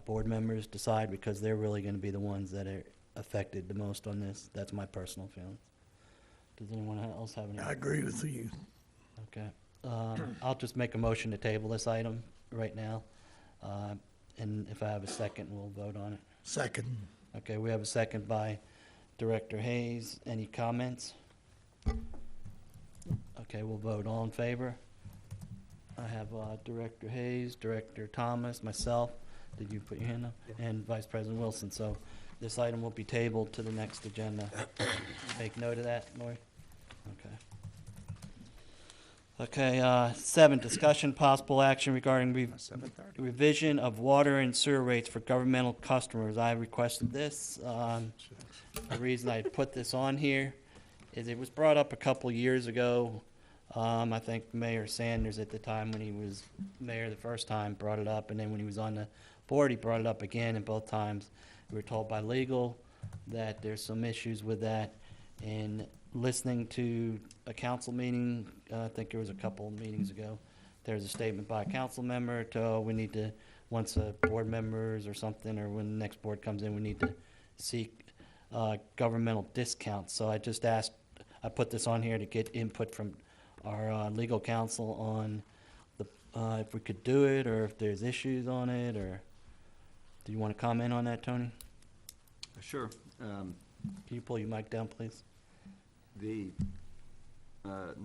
board members decide, because they're really going to be the ones that are affected the most on this. That's my personal feeling. Does anyone else have any? I agree with you. Okay. I'll just make a motion to table this item right now. And if I have a second, we'll vote on it. Second. Okay, we have a second by Director Hayes. Any comments? Okay, we'll vote. All in favor? I have Director Hayes, Director Thomas, myself. Did you put your hand up? And Vice President Wilson. So this item will be tabled to the next agenda. Take note of that, Lori? Okay. Okay, 7, discussion possible action regarding revision of water and sewer rates for governmental customers. I requested this. The reason I put this on here is it was brought up a couple years ago. I think Mayor Sanders at the time, when he was mayor the first time, brought it up, and then when he was on the board, he brought it up again, and both times we were told by legal that there's some issues with that. And listening to a council meeting, I think there was a couple of meetings ago, there's a statement by a council member to, we need to, once a board members or something, or when the next board comes in, we need to seek governmental discounts. So I just asked, I put this on here to get input from our legal counsel on the, if we could do it, or if there's issues on it, or do you want to comment on that, Tony? Sure. Can you pull your mic down, please? Under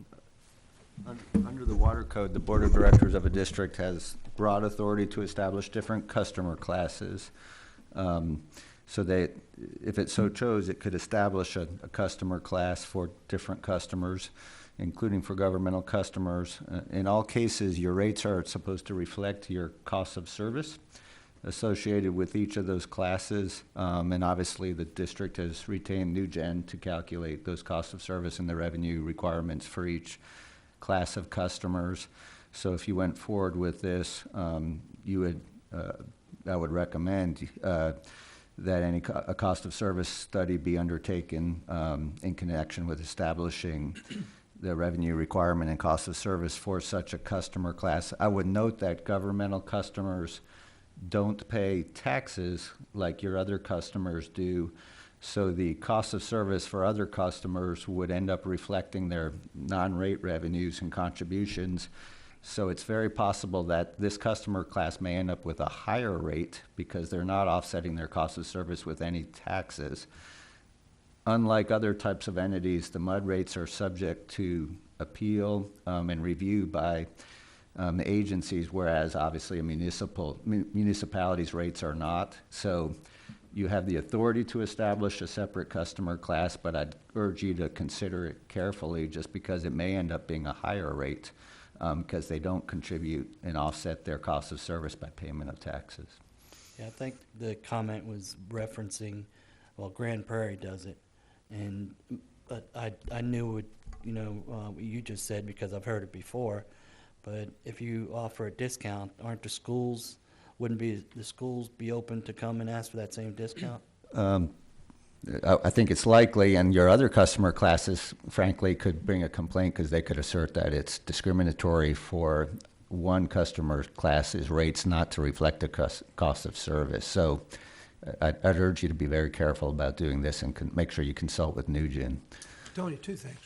the water code, the board of directors of a district has broad authority to establish different customer classes. So that if it so chose, it could establish a customer class for different customers, including for governmental customers. In all cases, your rates are supposed to reflect your cost of service associated with each of those classes. And obviously, the district has retained NewGen to calculate those costs of service and the revenue requirements for each class of customers. So if you went forward with this, I would recommend that a cost of service study be undertaken in connection with establishing the revenue requirement and cost of service for such a customer class. I would note that governmental customers don't pay taxes like your other customers do, so the cost of service for other customers would end up reflecting their non-rate revenues and contributions. So it's very possible that this customer class may end up with a higher rate because they're not offsetting their cost of service with any taxes. Unlike other types of entities, the MUD rates are subject to appeal and review by agencies, whereas obviously municipalities' rates are not. So you have the authority to establish a separate customer class, but I'd urge you to consider it carefully just because it may end up being a higher rate because they don't contribute and offset their cost of service by payment of taxes. Yeah, I think the comment was referencing, well, Grand Prairie does it, and but I knew what you just said because I've heard it before. But if you offer a discount, wouldn't the schools be open to come and ask for that same discount? I think it's likely, and your other customer classes, frankly, could bring a complaint because they could assert that it's discriminatory for one customer class's rates not to reflect the cost of service. So I'd urge you to be very careful about doing this and make sure you consult with NewGen. Tony, two things.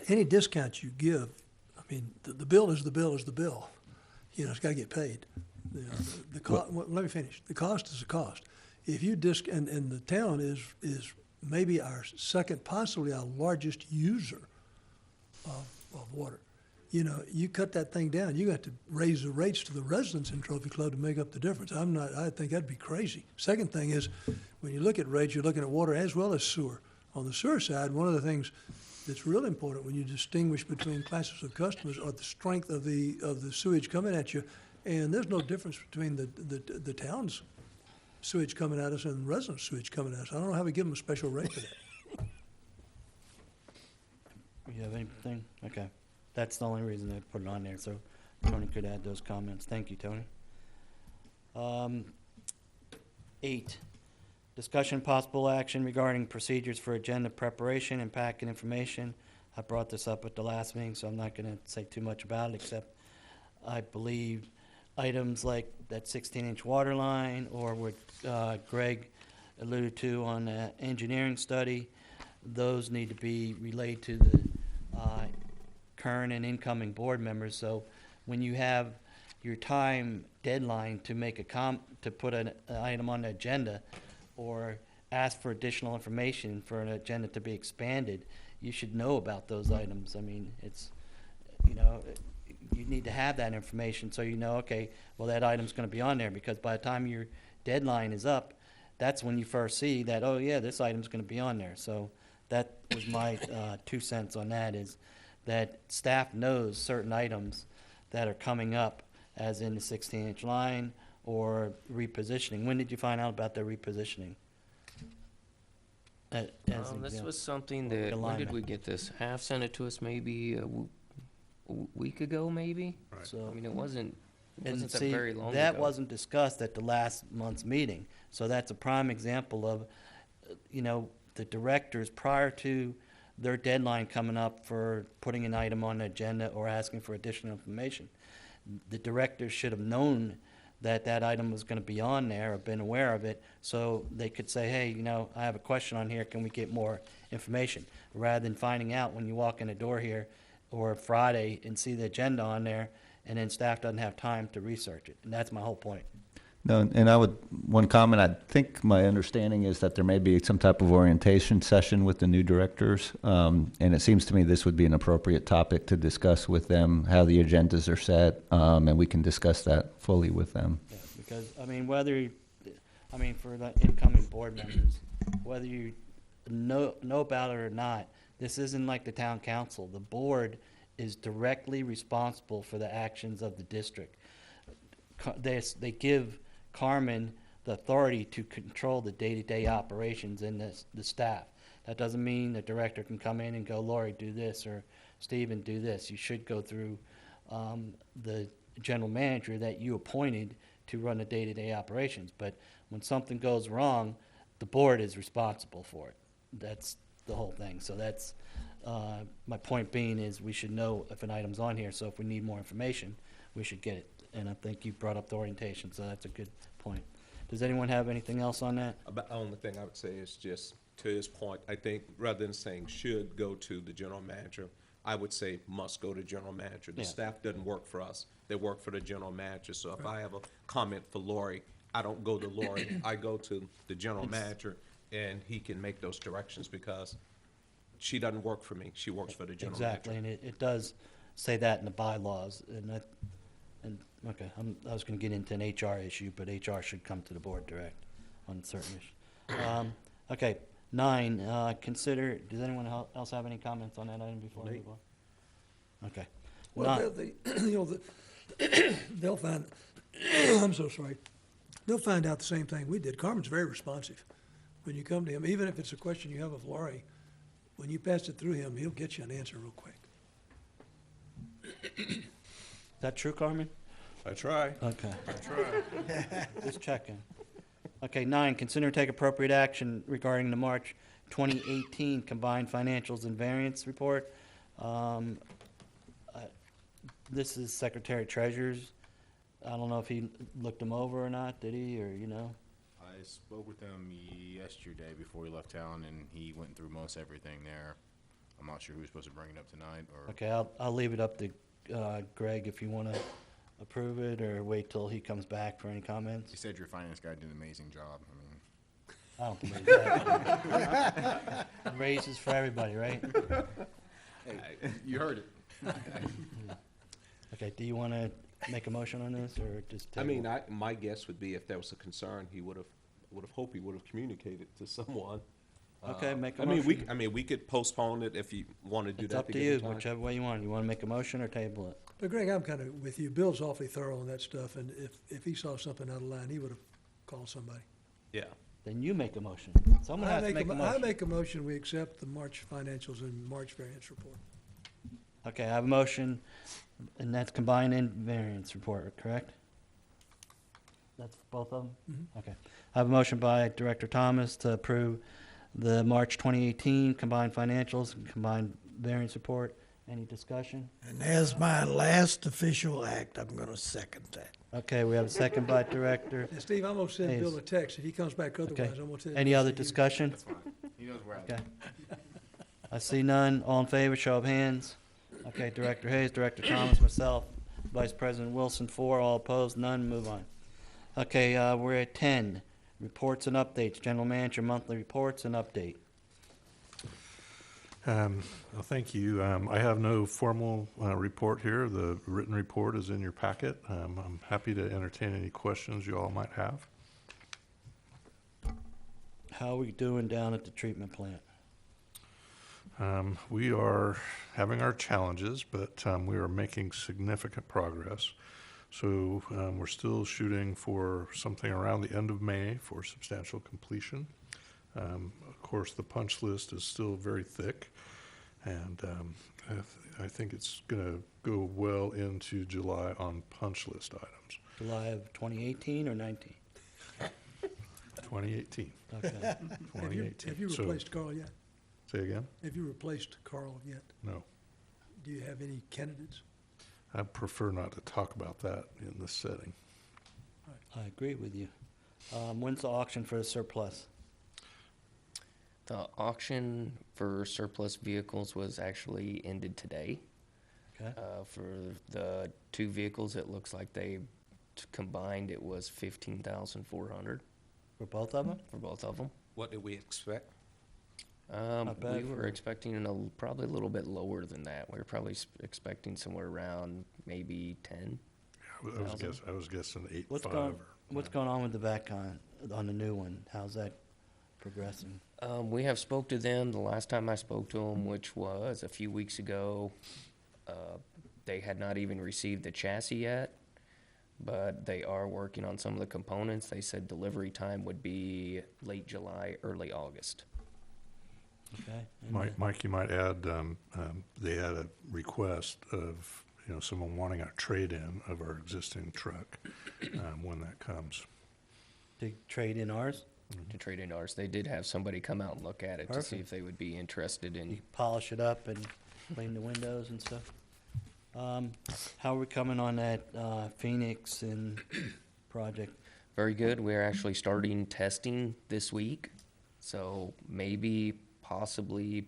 Any discount you give, I mean, the bill is the bill is the bill. It's got to get paid. Let me finish. The cost is the cost. If you and the town is maybe our second, possibly our largest user of water. You cut that thing down, you got to raise the rates to the residents in Trophy Club to make up the difference. I think that'd be crazy. Second thing is, when you look at rates, you're looking at water as well as sewer. On the sewer side, one of the things that's really important when you distinguish between classes of customers are the strength of the sewage coming at you, and there's no difference between the town's sewage coming at us and the residents' sewage coming at us. I don't know how we give them a special rate for that. You have anything? Okay. That's the only reason I put it on there, so Tony could add those comments. Thank you, Tony. 8, discussion possible action regarding procedures for agenda preparation and packet information. I brought this up at the last meeting, so I'm not going to say too much about it, except I believe items like that 16-inch water line or what Greg alluded to on the engineering study, those need to be relayed to the current and incoming board members. So when you have your time deadline to make to put an item on the agenda or ask for additional information for an agenda to be expanded, you should know about those items. I mean, it's, you need to have that information so okay, well, that item's going to be on there, because by the time your deadline is up, that's when you first see that, oh, yeah, this item's going to be on there. So that was my 2 cents on that, is that staff knows certain items that are coming up, as in the 16-inch line or repositioning. When did you find out about the repositioning? This was something that, when did we get this? Half sent it to us maybe a week ago, maybe? Right. So, I mean, it wasn't and that see, very long that ago. wasn't discussed at the last month's meeting. So that's a prime example of, the directors, prior to their deadline coming up for putting an item on the agenda or asking for additional information, the directors should have known that that item was going to be on there or been aware of it, so they could say, hey, I have a question on here, can we get more information? Rather than finding out when you walk in the door here or Friday and see the agenda on there, and then staff doesn't have time to research it. And that's my whole point. No, and one comment, I think my understanding is that there may be some type of orientation session with the new directors, and it seems to me this would be an appropriate topic to discuss with them, how the agendas are set, and we can discuss that fully with them. Yeah, because, I mean, for the incoming board members, whether you know about it or not, this isn't like the town council. The board is directly responsible for the actions of the district. They give Carmen the authority to control the day-to-day operations and the staff. That doesn't mean the director can come in and go, Lori, do this, or Stephen, do this. You should go through the general manager that you appointed to run the day-to-day operations. But when something goes wrong, the board is responsible for it. That's the whole thing. So that's, my point being is we should know if an item's on here, so if we need more information, we should get it. And I think you brought up the orientation, so that's a good point. Does anyone have anything else on that? About the only thing I would say is just, to his point, I think rather than saying should go to the general manager, I would say must go to general manager. The Yeah. staff doesn't work for us. They work for the general manager. So if I have a comment for Lori, I don't go to Lori. I go to the general manager, and he can make those directions because she doesn't work for me. She works for the general manager. Exactly, and it does say that in the bylaws, okay, I was gonna get into an HR issue, but HR should come to the board direct on certain issues. Okay, 9, does anyone else have any comments on that item before we move on? Okay. Well, they'll find, I'm so sorry. They'll find out the same thing we did. Carmen's very responsive. When you come to him, even if it's a question you have of Laurie, when you pass it through him, he'll get you an answer real quick. Is that true, Carmen? I try. Okay, I try. just checking. Okay, 9, consider and take appropriate action regarding the March 2018 combined financials and variance report. This is Secretary Treasurer's. I don't know if he looked them over or not, did he, or, you know? I spoke with him yesterday before he left town, and he went through most everything there. I'm not sure who's supposed to bring it up tonight, or Okay, I'll leave it up to Greg if you want to approve it, or wait till he comes back for any comments. he said your finance guy did an amazing job. I mean, I don't believe that. Raises for everybody, right? you heard it. Okay, do you want to make a motion on this, or just I table? mean, my guess would be if there was a concern, he would have hoped he would have communicated to someone. Okay, make a I mean, motion. we could postpone it if you want to do It's that. up to to give you, him time. whichever way you want. You want to make a motion or table it? But Greg, I'm kind of with you. Bill's awfully thorough on that stuff, and if he saw something out of line, he would have called somebody. Yeah. Then you make a motion. Someone has to make a I motion. make a motion, we accept the March financials and March variance report. Okay, I have a motion, and that's combined in variance report, correct? That's both of them? Mhm. Okay. I have a motion by Director Thomas to approve the March 2018 combined financials and combined variance report. Any discussion? And as my last official act, I'm gonna second that. Okay, we have a second by Director. And Steve, I'm gonna send Hayes. Bill a text. If he comes back otherwise, I'm gonna tell you. Any other discussion? That's fine. He knows where I Okay. live. I see none. All in favor, show of hands. Okay, Director Hayes, Director Thomas, myself, Vice President Wilson, 4. All opposed, none. Move on. Okay, we're at 10. Reports and updates. General Manager monthly reports and update. Well, thank you. I have no formal report here. The written report is in your packet. I'm happy to entertain any questions you all might have. How are we doing down at the treatment plant? We are having our challenges, but we are making significant progress. So we're still shooting for something around the end of May for substantial completion. Of course, the punch list is still very thick, and I think it's going to go well into July on punch list items. July of 2018 or 19? 2018. Okay. 2018. Have you So- replaced Carl yet? Say again? Have you replaced Carl yet? No. Do you have any candidates? I prefer not to talk about that in this setting. I agree with you. When's the auction for the surplus? The auction for surplus vehicles was actually ended today. Okay. For the 2 vehicles, it looks like combined, it was 15,400 For both of them? for both of them. What did we expect? Not bad We were for- expecting probably a little bit lower than that. We were probably expecting somewhere around maybe 10. I was guessing 8.5 What's going, What's going on with the VACCON on the new one? How's that progressing? We have spoke to them, the last time I spoke to them, which was a few weeks ago. They had not even received the chassis yet, but they are working on some of the components. They said delivery time would be late July, early August. Okay. And, Mike, you might add, they had a request of, someone wanting a trade-in of our existing truck, when that comes. to trade in ours? To trade in ours, they did have somebody come out and look at it to see Perfect. if they would be interested You in. polish it up and clean the windows and stuff. How are we coming on that Phoenix and project? Very good. We're actually starting testing this week. So maybe, possibly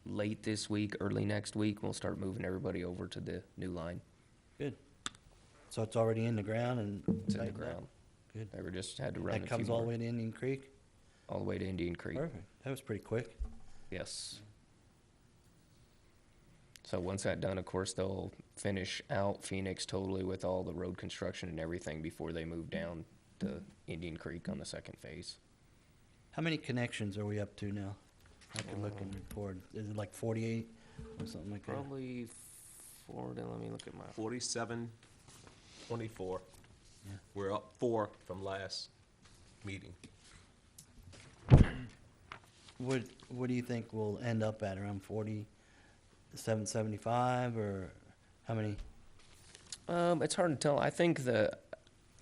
late this week, early next week, we'll start moving everybody over to the new line. Good. So it's already in the ground and It's in the tightened up? ground. Good. They were just had to run a That few comes all the more, way to Indian Creek? all the way to Indian Creek. Perfect. That was pretty quick. Yes. So once that's done, of course, they'll finish out Phoenix totally with all the road construction and everything before they move down to Indian Creek on the second phase. How many connections are we up to now? I can look and report. Is it like 48 or something like that? Probably let me look at my. 47, 24. Yeah. We're up 4 from last meeting. What do you think we'll end up at, around 4775, or how many? It's hard to tell.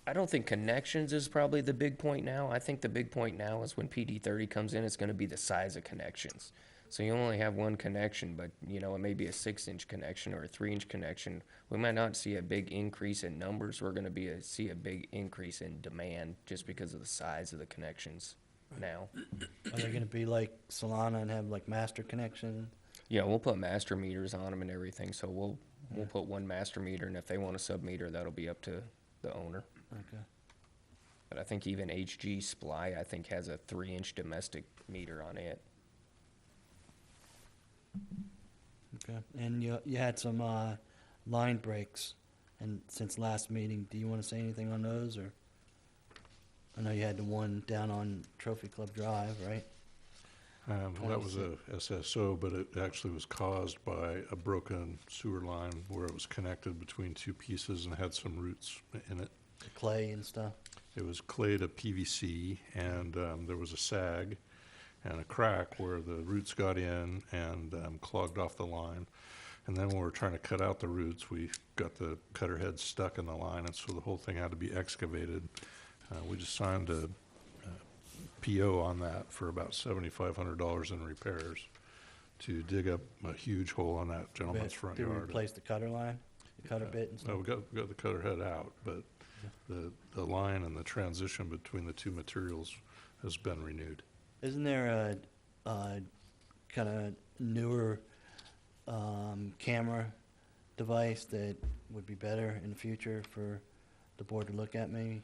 I don't think connections is probably the big point now. I think the big point now is when PD30 comes in, it's gonna be the size of connections. So you only have one connection, but, it may be a 6-inch connection or a 3-inch connection. We might not see a big increase in numbers. We're gonna see a big increase in demand just because of the size of the connections now. Are they gonna be like Solana and have like master connection? Yeah, we'll put master meters on them and everything, so we'll put one master meter, and if they want a sub-meter, that'll be up to the owner. Okay. But I think even HG Supply, I think, has a 3-inch domestic meter on it. Okay. And you had some line breaks, and since last meeting, do you want to say anything on those, or? I know you had the one down on Trophy Club Drive, right? That was a SSO, but it actually was caused by a broken sewer line where it was connected between two pieces and had some roots in it. The clay and stuff. It was clay to PVC, and there was a sag and a crack where the roots got in and clogged off the line. And then when we were trying to cut out the roots, we got the cutter head stuck in the line, and so the whole thing had to be excavated. We just signed a PO on that for about $7,500 in repairs to dig up a huge hole on that gentleman's front Did we yard. replace the cutter line, the cutter bit and No, stuff? we got the cutter head out, but the line and the transition between the two materials has been renewed. Isn't there a kind of newer camera device that would be better in the future for the board to look at maybe?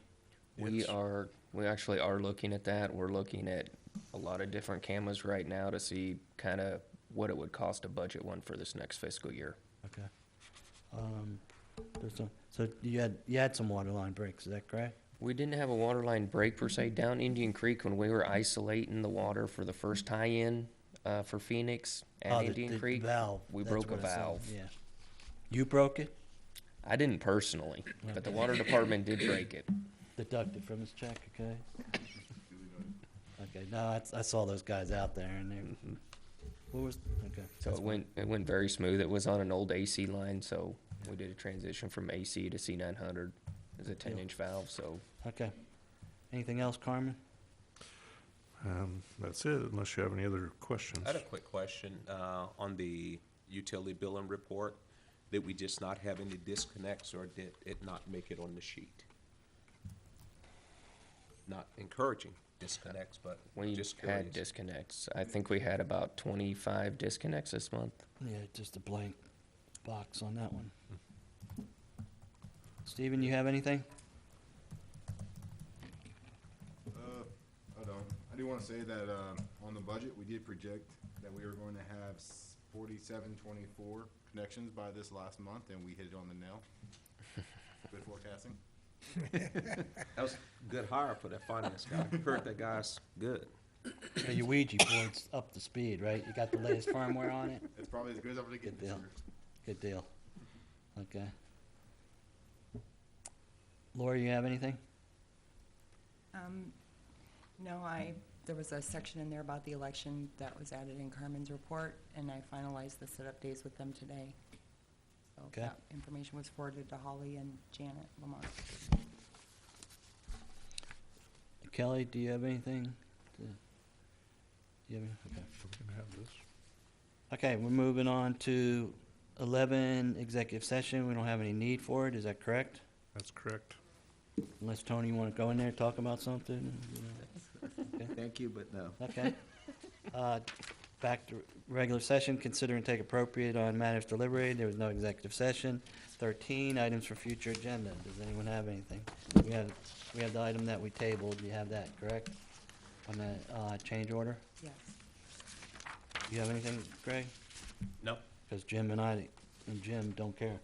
We actually are looking at that. We're looking at a lot of different cameras right now to see kind of what it would cost to budget one for this next fiscal year. Okay. So you had some water line breaks, is that correct? We didn't have a water line break per se down Indian Creek when we were isolating the water for the first tie-in for Phoenix Oh, and the Indian Creek. valve. We That's broke a what I saw, valve. Yeah. You broke it? I didn't personally, but the water department did break it. Deducted from his check, okay? Okay, no, I saw those guys out there and they, what was, okay. So it went very smooth. It was on an old AC line, so we did a transition from AC to C900 as a 10-inch valve, so. Okay. Anything else, Carmen? That's it, unless you have any other questions. I had a quick question on the utility billing report. Did we just not have any disconnects, or did it not make it on the sheet? Not encouraging disconnects, but We just had curious. disconnects. I think we had about 25 disconnects this month. Yeah, just a blank box on that one. Steven, you have anything? I don't. I do want to say that on the budget, we did project that we were going to have 4724 connections by this last month, and we hit it on the nail. Good forecasting. That was a good hire for that finance guy. Heard that guy's good. So your Ouija board's up to speed, right? You got the latest firmware on it? It's probably as good as I'm gonna Good deal. Good deal. Okay. Laura, you have anything? No, there was a section in there about the election that was added in Carmen's report, and I finalized the setup days with them today. So Okay. that information was forwarded to Holly and Janet Lamont. Kelly, do you have anything? You have any? Okay. We can have this. Okay, we're moving on to 11, executive session. We don't have any need for it, is that correct? That's correct. Unless, Tony, you want to go in there and talk about something? Thank you, but no. Okay. Back to regular session, consider and take appropriate on matters deliberated. There was no executive session. 13, items for future agenda. Does anyone have anything? We have the item that we tabled. You have that, correct? On the change order? Yes. You have anything, Greg? No? Because Jim and Jim don't care.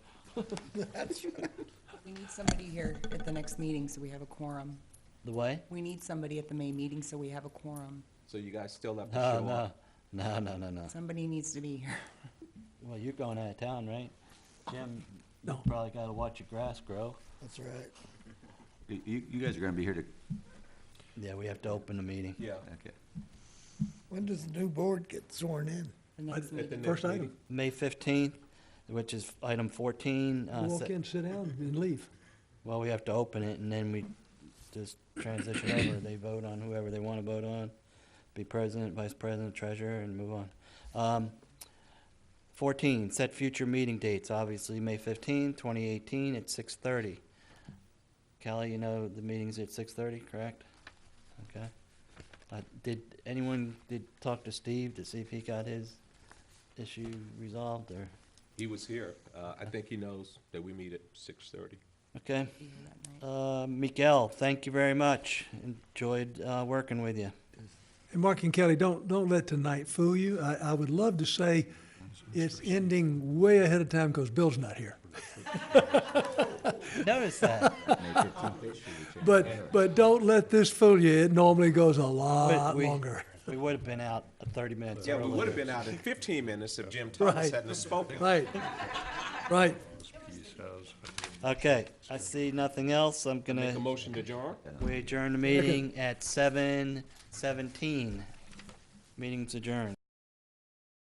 We need somebody here at the next meeting, so we have a quorum. The way? We need somebody at the May meeting, so we have a quorum. So you guys still have to No, show up? no. Somebody needs to be here. Well, you're going out of town, right? Jim, you No. probably got to watch your grass grow. That's right. You guys are gonna be here to, Yeah, we have to open the meeting. Yeah. okay. When does the new board get sworn in? The next At the meeting. next First meeting. item, May 15th, which is item 14. you walk in, sit down, and leave. Well, we have to open it, and then we just transition over. They vote on whoever they want to vote on, be president, vice president, treasurer, and move on. 14, set future meeting dates, obviously, May 15, 2018, at 6:30. Kelly, you know the meeting's at 6:30, correct? Okay. Did anyone talk to Steve to see if he got his issue resolved, or? He was here. I think he knows that we meet at 6:30. Okay. Be here that night. Miguel, thank you very much. Enjoyed working with you. And Mark and Kelly, don't let tonight fool you. I would love to say it's ending way ahead of time because Bill's not here. Notice that. May 15th. But don't let this fool you. It normally goes a lot We- longer. We would have been out 30 minutes Yeah, we earlier. would have been out in 15 minutes if Jim Thomas Right. hadn't have spoken. Right, right. This piece has. Okay, I see nothing else. I'm Make a gonna, motion to adjourn? we adjourn the meeting at 7:17. Meeting's adjourned.